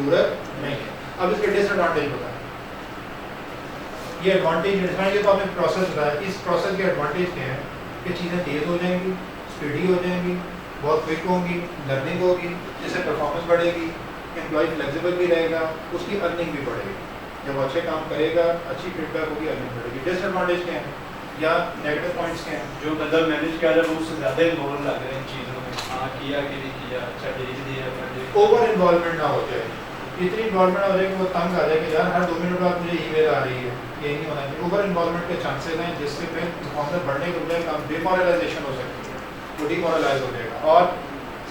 ज़रूरत नहीं है। अब इसके डिसएडवांटेज बताएं। ये एडवांटेज ये तो आपने प्रोसेस बताया, इस प्रोसेस के एडवांटेज क्या है कि चीज़ें तेज़ हो जाएंगी, स्पीडी हो जाएंगी, बहुत क्विक होंगी, लर्निंग होगी, जिससे परफॉर्मेंस बढ़ेगी, एम्प्लॉय फ्लेक्सिबल भी रहेगा, उसकी अर्निंग भी बढ़ेगी। जब वो अच्छे काम करेगा, अच्छी फीडबैक होगी, अर्निंग बढ़ेगी। डिसएडवांटेज क्या है या नेगेटिव पॉइंट्स क्या हैं? जो बंदा मैनेज कर रहा है वो उससे ज़्यादा इन्वॉल्व लग रहे हैं इन चीज़ों में, हाँ किया कि नहीं किया, अच्छा भेज दिया कर दिया। ओवर इन्वॉल्वमेंट ना हो जाए, इतनी इन्वॉल्वमेंट हो जाए कि वो तंग आ जाए कि यार हर 2 मिनट बाद मुझे ईमेल आ रही है, ये नहीं होना चाहिए। ओवर इन्वॉल्वमेंट के चांसेस हैं जिससे फिर परफॉर्मेंस बढ़ने के बजाय काम डिमोरलाइजेशन हो सकती है, वो डिमोरलाइज हो जाएगा। और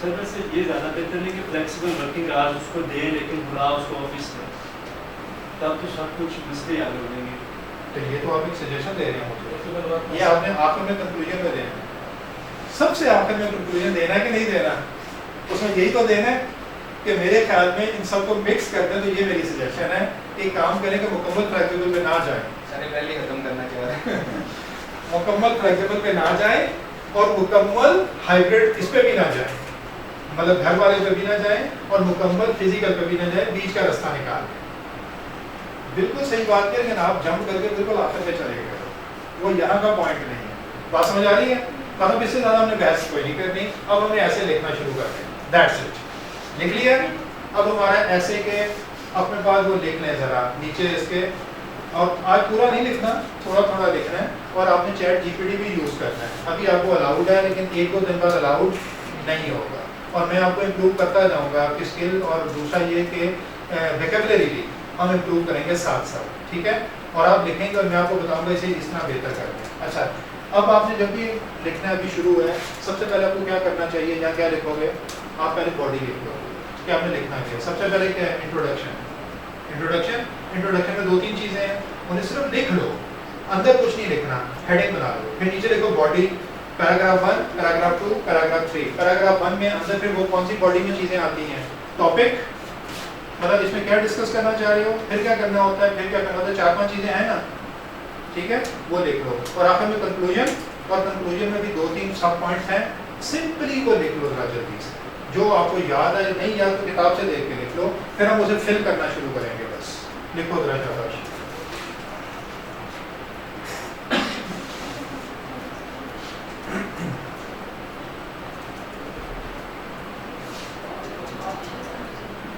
सर वैसे ये ज़्यादा बेहतर है कि फ्लेक्सिबल वर्किंग आवर्स उसको दें, लेकिन बुला उसको ऑफिस में, तब तो सब कुछ मसले हल हो जाएंगे। तो ये तो आप एक सजेशन दे रहे हैं मुझे, ये आपने आखिर में कंक्लूजन में देना है, सबसे आखिर में कंक्लूजन देना है कि नहीं देना, उसमें यही तो देना है कि मेरे ख्याल में इन सबको मिक्स कर दें। तो ये मेरी सजेशन है कि काम करें कि मुकम्मल फ्लेक्सिबल पे ना जाए, सारे पहले खत्म करना चाह रहे हैं मुकम्मल फ्लेक्सिबल पे ना जाए और मुकम्मल हाइब्रिड इस पे भी ना जाए, मतलब घर वाले पे भी ना जाए और मुकम्मल फिजिकल पे भी ना जाए, बीच का रास्ता निकाल दें। बिल्कुल सही बात है, लेकिन आप जंप करके बिल्कुल आखिर में चले गए, वो यहाँ का पॉइंट नहीं है। बात समझ आ रही है? अब इससे ज़्यादा हमने बहस कोई नहीं करनी, अब हमने ऐसे लिखना शुरू कर दें, दैट्स इट। लिख लिया? अब हमारा ऐसे के अपने पास वो लिख लें ज़रा नीचे इसके, और आज पूरा नहीं लिखना, थोड़ा थोड़ा लिखना है, और आपने चैट जीपीटी भी यूज़ करना है। अभी आपको अलाउड है, लेकिन 1-2 दिन बाद अलाउड नहीं होगा, और मैं आपको इम्प्रूव करता जाऊँगा आपकी स्किल, और दूसरा ये कि वोकैबुलरी भी हम इम्प्रूव करेंगे साथ साथ, ठीक है? और आप लिखेंगे और मैं आपको बताऊंगा इसे इस तरह बेहतर करके। अच्छा, अब आपने जब भी लिखना अभी शुरू है, सबसे पहले आपको क्या करना चाहिए, या क्या लिखोगे आप? पहले बॉडी लिख लो, क्या आपने लिखना है। सबसे पहले क्या है? इंट्रोडक्शन। इंट्रोडक्शन में 2-3 चीज़ें हैं, उन्हें सिर्फ लिख लो, अंदर कुछ नहीं लिखना, हेडिंग बना लो, फिर नीचे लिखो body, paragraph 1, paragraph 2, paragraph 3। Paragraph 1 में अंदर फिर वो कौन सी बॉडी में चीज़ें आती हैं, टॉपिक, मतलब इसमें क्या डिस्कस करना चाह रहे हो, फिर क्या करना होता है, फिर क्या करना होता है, 4-5 चीज़ें हैं ना, ठीक है, वो लिख लो। और आखिर में कंक्लूजन, और कंक्लूजन में भी 2-3 सब पॉइंट्स हैं, सिंपली वो लिख लो जरा जल्दी से, जो आपको याद है, नहीं याद तो किताब से देख के लिख लो, फिर हम उसे फिल करना शुरू करेंगे। बस लिखो जरा शाबाश।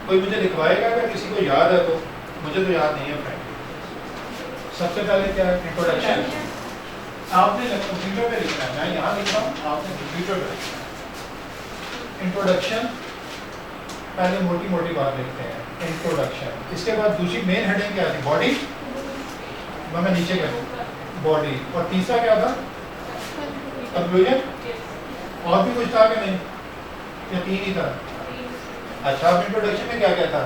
कोई मुझे लिखवाएगा, अगर किसी को याद है तो, मुझे तो याद नहीं है फ्रेंड। सबसे पहले क्या है? इंट्रोडक्शन। आपने कंप्यूटर पे लिखना है, मैं यहाँ लिख रहा हूँ, आपने कंप्यूटर पे लिखना है। इंट्रोडक्शन, पहले मोटी मोटी बात लिखते हैं, इंट्रोडक्शन। इसके बाद दूसरी मेन हेडिंग क्या थी? बॉडी, मैं नीचे करूँ बॉडी, और तीसरा क्या था? कंक्लूजन। और भी कुछ था कि नहीं, या 3 ही था? अच्छा, अब इंट्रोडक्शन में क्या क्या था?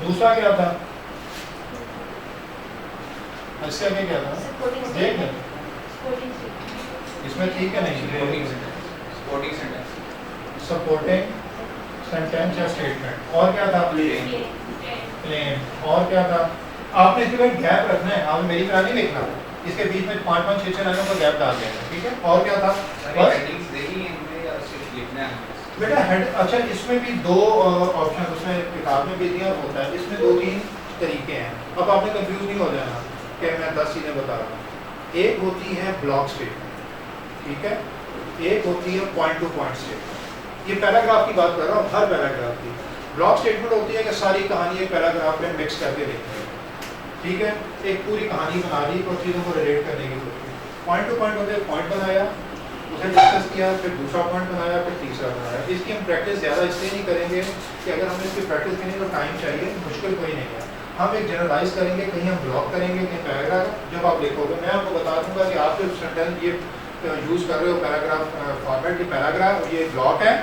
दूसरा क्या था? इसके आगे क्या था? देख लें इसमें ठीक है नहीं? सपोर्टिंग सेंटेंस या स्टेटमेंट। और क्या था? क्लेम। और क्या था? आपने इसके बाद गैप रखना है, आपने मेरी तरह नहीं लिखना, इसके बीच में 5-5, 6-6 लाइनों का गैप डाल देना, ठीक है? और क्या था? बेटा हेड, अच्छा इसमें भी 2 ऑप्शन उसमें किताब में भी दिया होता है, इसमें 2-3 तरीके हैं। अब आपने कंफ्यूज नहीं हो जाना कि मैं 10 चीज़ें बता रहा हूँ। एक होती है ब्लॉक स्टेटमेंट, ठीक है, एक होती है पॉइंट टू पॉइंट स्टेटमेंट। ये पैराग्राफ की बात कर रहा हूँ, हर पैराग्राफ की। ब्लॉक स्टेटमेंट होती है कि सारी कहानी एक पैराग्राफ में मिक्स करके लिखते हैं, ठीक है, एक पूरी कहानी बना ली और चीज़ों को रिलेट करने की कोशिश। पॉइंट टू पॉइंट होते हैं, पॉइंट बनाया, उसे डिस्कस किया, फिर दूसरा पॉइंट बनाया, फिर तीसरा बनाया। इसकी हम प्रैक्टिस ज़्यादा इसलिए नहीं करेंगे कि अगर हमें इसकी प्रैक्टिस करनी तो टाइम चाहिए, मुश्किल कोई नहीं है। हम एक जनरलाइज करेंगे, कहीं हम ब्लॉक करेंगे, कहीं पैराग्राफ। जब आप लिखोगे मैं आपको बता दूंगा कि आप जो सेंटेंस ये यूज़ कर रहे हो पैराग्राफ फॉर्मेट, ये पैराग्राफ, ये ब्लॉक है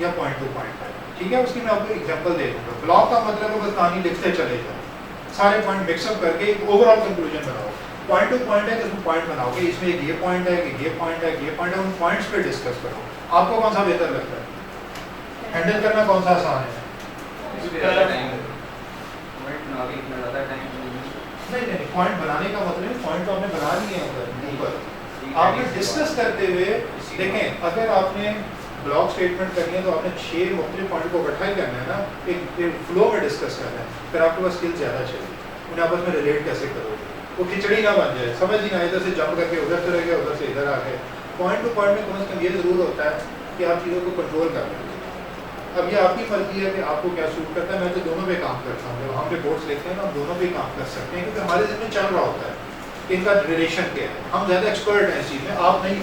या पॉइंट टू पॉइंट है, ठीक है। उसकी मैं आपको एग्जाम्पल दे दूँगा। ब्लॉक का मतलब है बस कहानी लिखते चले जाओ, सारे पॉइंट मिक्सअप करके एक ओवरऑल कंक्लूजन बनाओ। पॉइंट टू पॉइंट है, इसमें पॉइंट बनाओगे, इसमें एक ये पॉइंट है कि ये पॉइंट है कि ये पॉइंट है, उन पॉइंट्स पे डिस्कस करो। आपको कौन सा बेहतर लगता है? हैंडल करना कौन सा आसान है? नहीं, पॉइंट बनाने का मतलब पॉइंट तो आपने बना लिए हैं ऊपर। आपने डिस्कस करते हुए देखें, अगर आपने ब्लॉक स्टेटमेंट करनी है तो आपने 6 मुख्तलिफ पॉइंट को इकट्ठा ही करना है ना, एक फ्लो में डिस्कस करना है, फिर आपके पास स्किल ज़्यादा चाहिए, उन्हें आपस में रिलेट कैसे करोगे, वो खिचड़ी ना बन जाए, समझ ही ना इधर से जंप करके उधर चले गए, उधर से इधर आ गए। पॉइंट टू पॉइंट में कम से कम ये ज़रूर होता है कि आप चीज़ों को कंट्रोल कर लें। अब ये आपकी मर्जी है कि आपको क्या सूट करता है। मैं तो दोनों पे काम करता हूँ, जब हम रिपोर्ट्स लिखते हैं ना हम दोनों पे काम कर सकते हैं, क्योंकि हमारे जिसमें चल रहा होता है कि इनका रिलेशन क्या है, हम ज़्यादा एक्सपर्ट हैं इस चीज़ में, आप नहीं।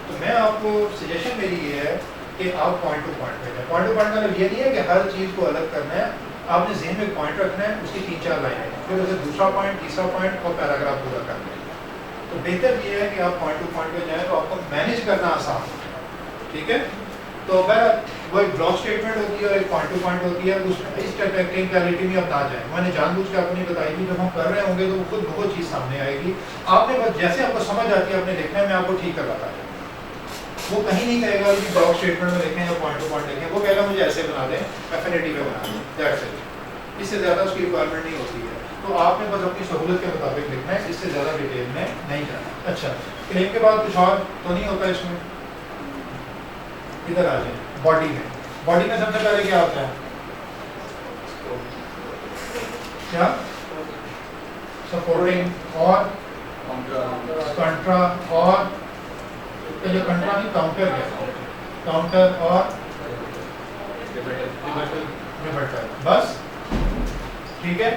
तो मैं आपको सजेशन मेरी ये है कि आप पॉइंट टू पॉइंट पे जाए। पॉइंट टू पॉइंट मतलब ये नहीं है कि हर चीज़ को अलग करना है, आपने ज़हन में पॉइंट रखना है, उसकी 3-4 लाइनें, फिर उसे दूसरा पॉइंट, तीसरा पॉइंट और पैराग्राफ पूरा करना है। तो बेहतर ये है कि आप पॉइंट टू पॉइंट पे जाएँ तो आपको मैनेज करना आसान हो, ठीक है। तो अगर वो एक ब्लॉक स्टेटमेंट होती है और एक पॉइंट टू पॉइंट होती है, उसमें इस टेक्निकलिटी में अब ना जाए। मैंने जानबूझ के आपको नहीं बताई थी, जब हम कर रहे होंगे तो वो खुद बहुत चीज़ सामने आएगी। आपने बस जैसे आपको समझ आती है आपने लिखना है, मैं आपको ठीक कर रहा था। वो कहीं नहीं कहेगा कि ब्लॉक स्टेटमेंट में लिखें या पॉइंट टू पॉइंट लिखें, वो कहेगा मुझे ऐसे बना दें, एफिनिटी में बना दें, दैट्स इट। इससे ज़्यादा उसकी रिक्वायरमेंट नहीं होती है। तो आपने बस अपनी सहूलत के मुताबिक लिखना है, इससे ज़्यादा डिटेल में नहीं जाना। अच्छा, क्लेम के बाद कुछ और तो नहीं होता इसमें। इधर आ जाए बॉडी में। बॉडी में सबसे पहले क्या होता है, क्या सपोर्टिंग और कंट्रा और जो कंट्रा नहीं काउंटर है, काउंटर और रिबटल, बस ठीक है,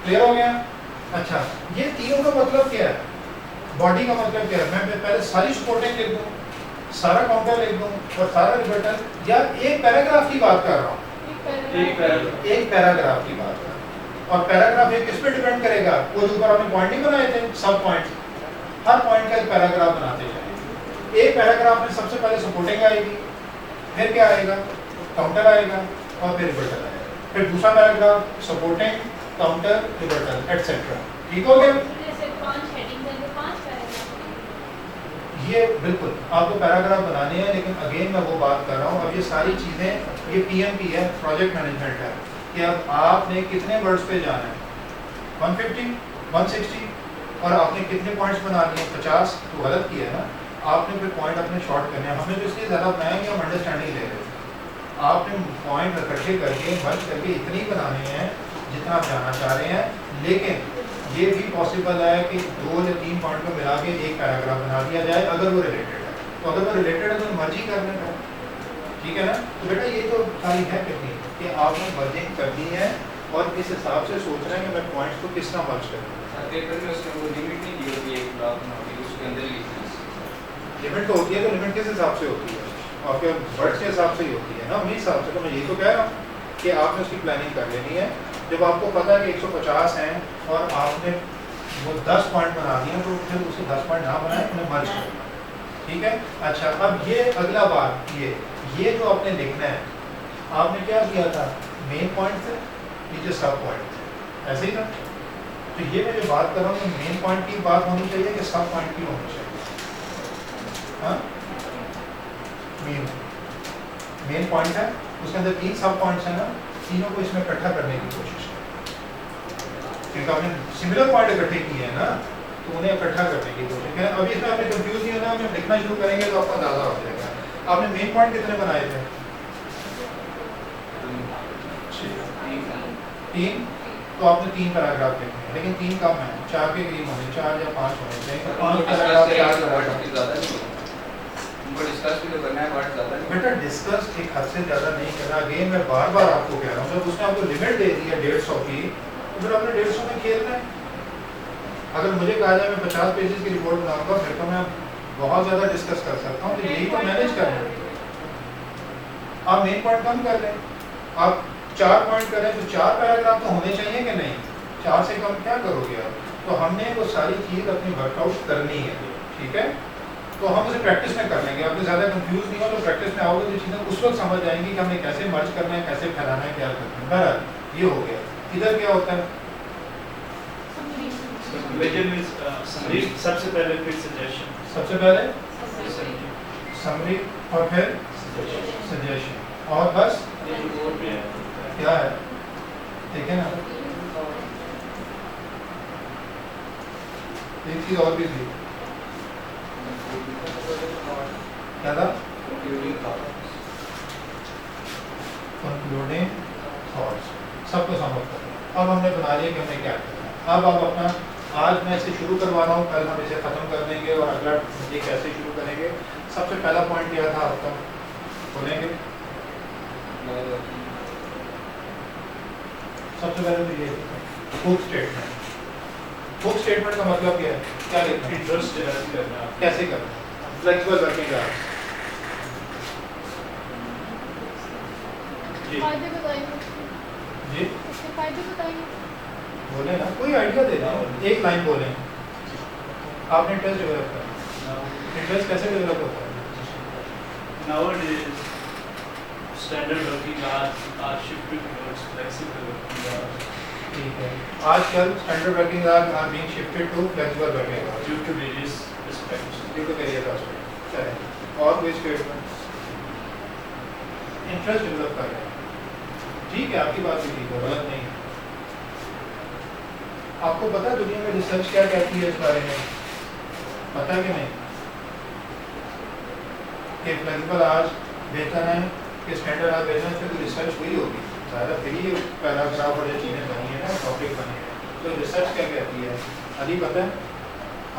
क्लियर हो गया। अच्छा, ये तीनों का मतलब क्या है, बॉडी का मतलब क्या है। मैं पहले सारी सपोर्टिंग लिख दूं, सारा काउंटर लिख दूं और सारा रिबटल, या एक पैराग्राफ की बात कर रहा हूँ, एक पैराग्राफ की बात कर रहा हूँ। और पैराग्राफ एक किस पे डिपेंड करेगा, वो जो ऊपर आपने पॉइंट नहीं बनाए थे, सब पॉइंट, हर पॉइंट का एक पैराग्राफ बनाते जाएंगे। एक पैराग्राफ में सबसे पहले सपोर्टिंग आएगी, फिर क्या आएगा, काउंटर आएगा और फिर रिबटल आएगा, फिर दूसरा paragraph supporting, counter, rebuttal etcetera. ठीक हो गया। ये बिल्कुल आपको पैराग्राफ बनाने हैं, लेकिन अगेन मैं वो बात कर रहा हूँ, अब ये सारी चीज़ें, ये पीएमपी है, प्रोजेक्ट मैनेजमेंट है, कि अब आपने कितने वर्ड्स पे जाना है, 150, 160, और आपने कितने पॉइंट्स बना लिए, 50, तो गलत किया है ना। आपने फिर पॉइंट अपने शॉर्ट करने हैं, हमने तो इसलिए ज़्यादा बनाया कि हम अंडरस्टैंडिंग ले रहे थे। आपने पॉइंट इकट्ठे करके मर्ज करके इतने ही बनाने हैं जितना आप जाना चाह रहे हैं, लेकिन ये भी पॉसिबल है कि 2 या 3 पॉइंट को मिला के एक पैराग्राफ बना दिया जाए, अगर वो रिलेटेड है। तो अगर वो रिलेटेड है तो मर्जी करने का, ठीक है ना। तो बेटा ये तो सारी है टेक्निक कि आपने मर्जिंग करनी है और इस हिसाब से सोचना है कि मैं पॉइंट्स को किस तरह मर्ज करूँ। पेपर में उसने वो लिमिट नहीं दी होती है, एक ब्लॉक में होती है, उसके अंदर लिखना है। लिमिट तो होती है, तो लिमिट किस हिसाब से होती है, आपके वर्ड्स के हिसाब से ही होती है ना, उन्हीं हिसाब से। तो मैं यही तो कह रहा हूँ कि आपने उसकी प्लानिंग कर लेनी है। जब आपको पता है कि 150 हैं और आपने वो 10 पॉइंट बना दिए, तो फिर उसे 10 पॉइंट ना बनाए, उन्हें मर्ज करना, ठीक है। अच्छा, अब ये अगला बात, ये जो आपने लिखना है, आपने क्या किया था, मेन पॉइंट थे, नीचे सब पॉइंट थे, ऐसे ही था। तो ये मैं जो बात कर रहा हूँ, मेन पॉइंट की बात होनी चाहिए कि सब पॉइंट की होनी चाहिए। हाँ, मेन पॉइंट है, उसके अंदर 3 सब पॉइंट्स हैं ना, तीनों को इसमें इकट्ठा करने की कोशिश करें, क्योंकि आपने सिमिलर पॉइंट इकट्ठे किए हैं ना, तो उन्हें इकट्ठा करने की कोशिश करें। अभी इसमें आपने कंफ्यूज नहीं होना, हम लिखना शुरू करेंगे तो आपको अंदाजा हो जाएगा। आपने मेन पॉइंट कितने बनाए थे, 3, तो आपने 3 पैराग्राफ लिखे हैं, लेकिन 3 कम है, 4 के करीब होने, 4 या 5 होने चाहिए। 5 पैराग्राफ, 4 पैराग्राफ डिस्कस भी तो करना है, वर्ड ज़्यादा नहीं। बेटा डिस्कस एक हद से ज़्यादा नहीं करना। अगेन मैं बार बार आपको कह रहा हूँ, जब उसने आपको लिमिट दे दी है 150 की, तो फिर आपने 150 में खेलना है। अगर मुझे कहा जाए मैं 50 पेजेस की रिपोर्ट बनाऊंगा, फिर तो मैं बहुत ज़्यादा डिस्कस कर सकता हूँ, तो यही तो मैनेज करना है। आप मेन पॉइंट कम कर लें, आप 4 पॉइंट करें तो 4 पैराग्राफ तो होने चाहिए कि नहीं, 4 से कम क्या करोगे आप। तो हमने वो सारी चीज़ अपनी वर्कआउट करनी है, ठीक है। तो हम उसे प्रैक्टिस में कर लेंगे, आपने ज़्यादा कंफ्यूज नहीं हो, तो प्रैक्टिस में आओगे तो चीज़ें उस वक्त समझ आएंगी कि हमने कैसे मर्ज करना है, कैसे फैलाना है, क्या करना है। बहरहाल ये हो गया। इधर क्या होता है, सबसे पहले फिर सजेशन, सबसे पहले समरी और फिर सजेशन, और बस क्या है, ठीक है ना। एक चीज़ और भी थी, क्या था, Concluding thoughts. कंक्लूडिंग थॉट्स, सबको समझ करो। अब हमने बना लिया कि हमें क्या करना है। अब आप अपना, आज मैं इसे शुरू करवा रहा हूँ, कल हम इसे ख़त्म कर देंगे और अगला ये कैसे शुरू करेंगे। सबसे पहला पॉइंट क्या था आपका, बोलेंगे? सबसे पहले तो ये हुक स्टेटमेंट। हुक स्टेटमेंट का मतलब क्या है, क्या लिखना है, इंटरेस्ट जनरेट करना है। कैसे करना है, फ्लेक्सिबल वर्किंग आवर्स। जी फायदे बताएंगे, जी उसके फायदे बताएंगे। बोले ना, कोई आइडिया दे दें, एक लाइन बोलें। आपने इंटरेस्ट डेवलप करना, इंटरेस्ट कैसे डेवलप होता है? Nowadays, standard working hours are shifted towards flexible working hours ठीक है, आजकल standard working hours are being shifted to flexible working hours due to various aspects. Due to various aspects. चलें, और कोई स्टेटमेंट? इंटरेस्ट डेवलप कर रहे हैं, ठीक है, आपकी बात भी ठीक है, गलत नहीं है। आपको पता है दुनिया में रिसर्च क्या कहती है इस बारे में, पता है कि नहीं? कि फ्लेक्सिबल आवर्स बेहतर है कि स्टैंडर्ड आवर्स बेहतर है, इसमें तो रिसर्च हुई होगी ज़्यादा, फिर ही पैराग्राफ और ये चीज़ें बनी है ना, टॉपिक बने हैं। तो रिसर्च क्या कहती है, अली पता है?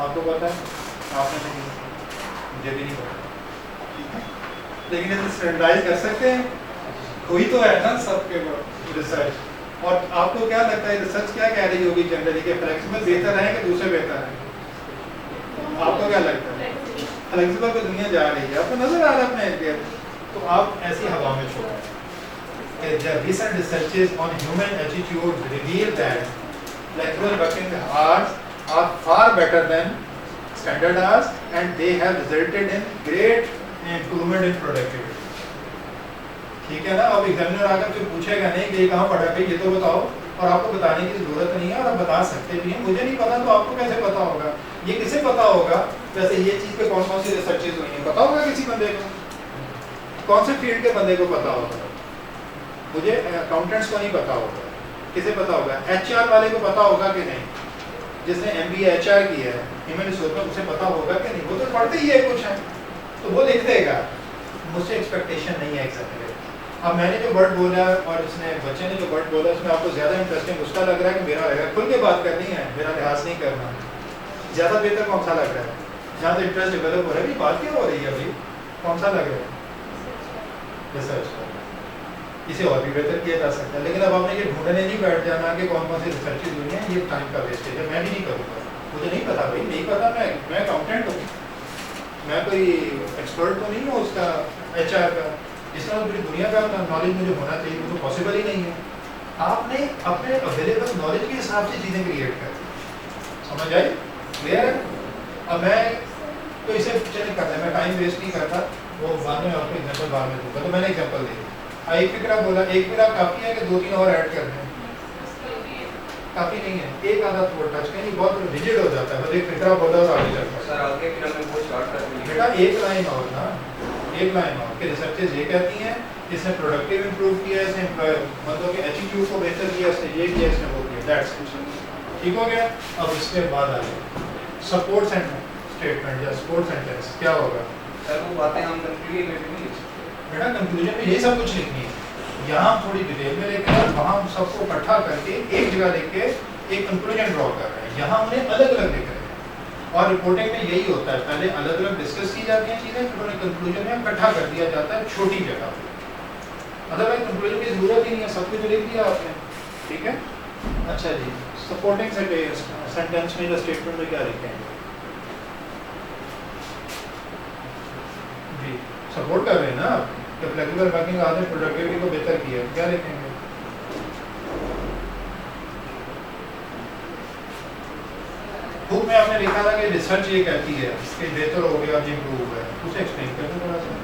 आपको पता है? आपने नहीं, मुझे भी नहीं पता, लेकिन इसे स्टैंडर्डाइज कर सकते हैं, कोई तो है ना सबके रिसर्च। और आपको क्या लगता है रिसर्च क्या कह रही होगी जनरली, कि फ्लेक्सिबल बेहतर है कि दूसरे बेहतर है? आपको क्या लगता है? फ्लेक्सिबल पे दुनिया जा रही है, आपको नजर आ रहा है अपने इर्द-गिर्द। तो आप ऐसी हवा में छोड़ो। The recent researches on human attitude reveal that flexible working hours are far better than standard hours, and they have resulted in great improvement in productivity. ठीक है ना? अब एग्जामिनर आकर फिर पूछेगा नहीं कि ये कहाँ पढ़ा भाई, ये तो बताओ, और आपको बताने की जरूरत नहीं है, और आप बता सकते भी हैं। मुझे नहीं पता तो आपको कैसे पता होगा? ये किसे पता होगा? वैसे ये चीज़ पे कौन कौन सी रिसर्चेज हुई हैं पता होगा किसी बंदे को? कौन से फील्ड के बंदे को पता होगा? मुझे अकाउंटेंट्स को नहीं पता होगा, किसे पता होगा? HR वाले को पता होगा कि नहीं? जिसने MBA HR किया है ह्यूमन रिसोर्स में, उसे पता होगा कि नहीं? वो तो पढ़ते ही है कुछ है, तो वो लिख देगा। मुझसे एक्सपेक्टेशन नहीं है एग्जाम में। अब मैंने जो वर्ड बोला और इसने बच्चे ने जो वर्ड बोला, उसमें आपको ज़्यादा इंटरेस्टिंग उसका लग रहा है कि मेरा लग रहा है? खुल के बात करनी है, मेरा लिहाज नहीं करना। ज़्यादा बेहतर कौन सा लग रहा है? जहाँ से इंटरेस्ट डेवलप हो रहा है, बात क्या हो रही है अभी? कौन सा लग रहा है? रिसर्च। इसे और भी बेहतर किया जा सकता है, लेकिन अब आपने ये ढूंढने नहीं बैठ जाना कि कौन कौन सी रिसर्चेज हुई हैं, ये टाइम का वेस्टेज है। मैं भी नहीं करूँगा, मुझे नहीं पता भाई, नहीं पता। मैं अकाउंटेंट हूँ, मैं कोई एक्सपर्ट तो नहीं हूँ उसका HR का। इस तरह पूरी दुनिया का नॉलेज मुझे होना चाहिए, वो तो पॉसिबल ही नहीं है। आपने अपने अवेलेबल नॉलेज के हिसाब से चीज़ें क्रिएट कर, समझ आई? क्लियर है? अब मैं तो इसे चलिए करता है, मैं टाइम वेस्ट नहीं करता, वो बाद में आपको एग्जाम्पल बाद में दूंगा। तो मैंने एग्जाम्पल दे दिया, एक फिक्रा बोला, एक फिक्रा काफ़ी है कि 2-3 और ऐड कर दें? काफ़ी नहीं है, एक आधा थोड़ा टच कहीं बहुत रिजिड हो जाता है, बस एक फिक्रा बोला और आगे चलता है। सर आगे फिर हमें वो शॉर्ट कर देंगे। बेटा एक लाइन और ना, एक लाइन और कि रिसर्चेज ये कहती हैं, इसने प्रोडक्टिव इंप्रूव किया, इसने मतलब कि एटीट्यूड को बेहतर किया, इसने ये किया, इसने वो किया, दैट्स इट। ठीक हो गया? अब इसके बाद आगे सपोर्ट स्टेटमेंट या सपोर्ट सेंटेंस क्या होगा? सर वो बातें हम कंक्लूजन में भी नहीं लिख सकते। बेटा कंक्लूजन में यही सब कुछ लिखनी है, यहाँ थोड़ी डिटेल में लेकर और वहाँ हम सबको इकट्ठा करके एक जगह लिख के एक कंक्लूजन ड्रॉ कर रहे हैं। यहाँ उन्हें अलग अलग लिख रहे हैं, और रिपोर्टिंग में यही होता है, पहले अलग अलग डिस्कस की जाती हैं चीज़ें, फिर उन्हें कंक्लूजन में इकट्ठा कर दिया जाता है छोटी जगह पर। अदरवाइज कंक्लूजन की जरूरत ही नहीं है, सब कुछ लिख दिया आपने। ठीक है, अच्छा जी, सपोर्टिंग सेंटेंस में या स्टेटमेंट में क्या लिखेंगे? जी सपोर्ट कर रहे हैं ना आप, तो फ्लेक्सिबल वर्किंग आवर्स प्रोडक्टिविटी को बेहतर किया, क्या लिखेंगे? बुक में आपने लिखा था कि रिसर्च ये कहती है कि बेहतर हो गया, इम्प्रूव हुआ है, उसे एक्सप्लेन कर दो थोड़ा सा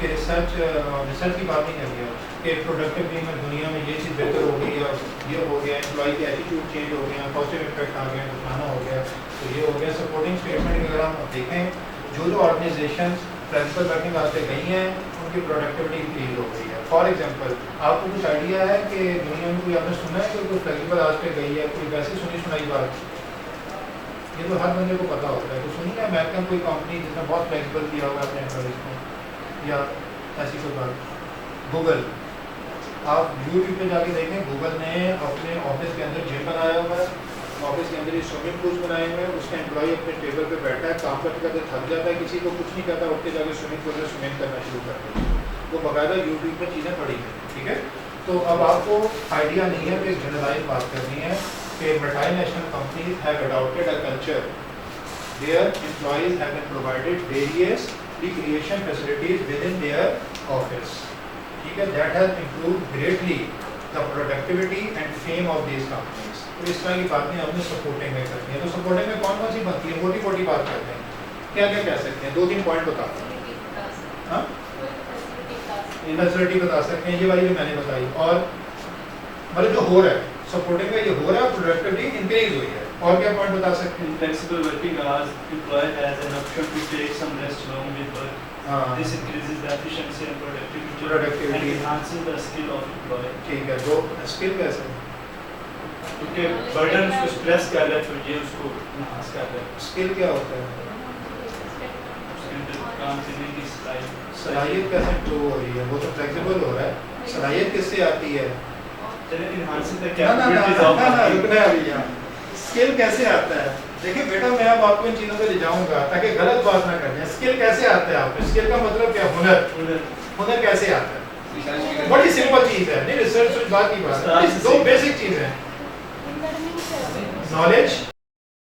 कि रिसर्च की बात नहीं कर दिया कि प्रोडक्टिविटी में दुनिया में ये चीज़ बेहतर हो गई और ये हो गया, एम्प्लॉय के एटीट्यूड चेंज हो गया, पॉजिटिव इफेक्ट आ गया, खाना हो गया, तो ये हो गया। सपोर्टिंग स्टेटमेंट अगर हम देखें, जो ऑर्गेनाइजेशन फ्लेक्सिबल वर्किंग आवर्स पे गई हैं उनकी प्रोडक्टिविटी इंक्रीज हो गई है। फॉर एग्जांपल आपको कुछ आइडिया है कि दुनिया में कोई आपने सुना है कि कोई फ्लेक्सिबल आवर्स पे गई है, कोई वैसे सुनी सुनाई बात? ये तो हर बंदे को पता होता है। तो सुनिए अमेरिकन कोई कंपनी जिसने बहुत फ्लेक्सिबल किया होगा अपने एम्प्लॉइज को, या ऐसी कोई बात? गूगल, आप यूट्यूब पे जाके देखें, गूगल ने अपने ऑफिस के अंदर जिम बनाया हुआ है, ऑफिस के अंदर ही स्विमिंग पूल बनाए हुए हैं, उसका एम्प्लॉय अपने टेबल पे बैठा है, काम करते करते थक जाता है, किसी को कुछ नहीं कहता, उठ के जाके स्विमिंग पूल में स्विमिंग करना शुरू कर देता है। वो बकायदा यूट्यूब में चीज़ें पड़ी हैं, ठीक है। तो अब आपको आइडिया नहीं है कि जनरलाइज बात करनी है कि multinational companies have adopted a culture there employees have been provided various recreation facilities within their office, ठीक है। That has improved greatly the productivity and fame of these companies. तो इस तरह की बातें हमने सपोर्टिंग में करनी है। तो सपोर्टिंग में कौन कौन सी बनती है, मोटी मोटी बात करते हैं, क्या क्या कह सकते हैं, 2-3 पॉइंट बताते हैं। हाँ, फैसिलिटी बता सकते हैं, ये वाली जो मैंने बताई, और मतलब जो हो रहा है सपोर्टिंग में, ये हो रहा है, प्रोडक्टिविटी इंक्रीज हुई है। और क्या पॉइंट बता सकते हैं? Flexible working hours, employee has an option to take some rest along with work. हाँ, This increases the efficiency and productivity Productivity. and enhances the skill of employee. ठीक है। दो स्किल कैसे? क्योंकि बर्डन उसको स्ट्रेस कर रहा है, तो ये उसको enhance कर रहा है। स्किल क्या होता है? उसके अंदर काम करने की स्टाइल सलाहियत कैसे इम्प्रूव हो रही है? वो तो फ्लेक्सिबल हो रहा है। सलाहियत किससे आती है? चलिए enhancing the ना ना ना capabilities of ना, working. रुकना है अभी यहाँ। स्किल कैसे आता है? देखिए बेटा, मैं अब आपको इन चीज़ों पे ले जाऊंगा ताकि गलत बात ना कर जाए। स्किल कैसे आता है आपको? स्किल का मतलब क्या? हुनर। हुनर कैसे आता है? रिसर्च भी बड़ी सिंपल चीज़ है, नहीं रिसर्च बात की बात है, दो बेसिक चीज़ है, नॉलेज